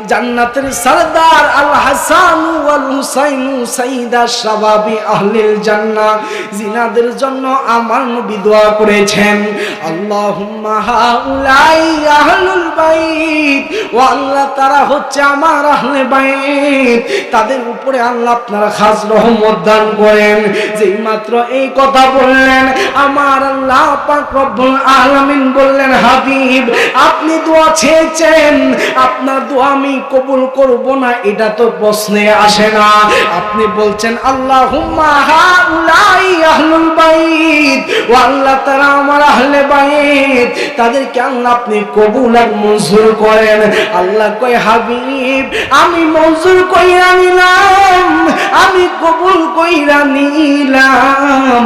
জান্নাতের সরদার আল হাসান ওয়াল হুসাইন সাইয়্যিদা শাবাবি আহলিল জান্নাহ, জিনাদের জন্য আমার নবী দোয়া করেছেন, আল্লাহুম্মা হাউলাই আহলুল বাইত, ও আল্লাহ তারা হচ্ছে আমার আহলে বাইত, তাদের উপরে আল্লাহ আপনারা খাস রহমত দান করেন। যেই মাত্র এই কথা বললেন, আমার আল্লাহ পাক রব্বুল আলামিন বললেন, হাবিব আপনি দোয়া চেয়েছেন, আপনার দোয়া আমি কবুল করব না এটা তো প্রশ্নে আসে না। আপনি বলছেন আল্লাহুম্মা হাউলাই আহলুল বাইত, ও আল্লাহ তারা আমার আহলে বাইত, তাদেরকে আল্লাহ আপনি কবুল আর মঞ্জুর করেন। আল্লাহ কয়, হাবিব আমি মঞ্জুর কইরা নিলাম, আমি কবুল কইরা নিলাম,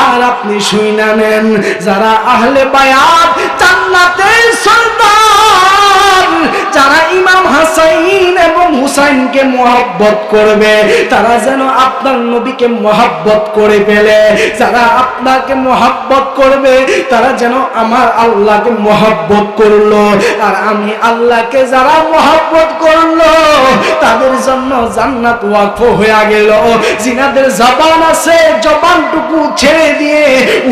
আর আপনি শুইনা নেন, যারা আহলে বায়াত জান্নাতের সরদার, যারা ইমাম হাসান এবং হুসাইনকে মহব্বত করবে, তারা যেন আপনার নবীকে মহব্বত করে ফেলে, যারা আপনাকে মহব্বত করবে তারা যেন আমার আল্লাহকে মহব্বত করলো, আর আমি আল্লাহকে যারা মহব্বত করলো তাদের জন্য জান্নাত ওয়াকফ হয়ে গেল। জিনাদের জবান আছে, জবানটুকু ছেড়ে দিয়ে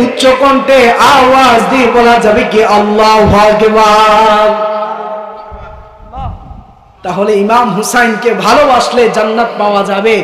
উচ্চ কণ্ঠে আওয়াজ দিয়ে বলা যাবে কি আল্লাহু আকবার। তাহলে ইমাম হুসাইনকে ভালোবাসলে জান্নাত পাওয়া যাবে,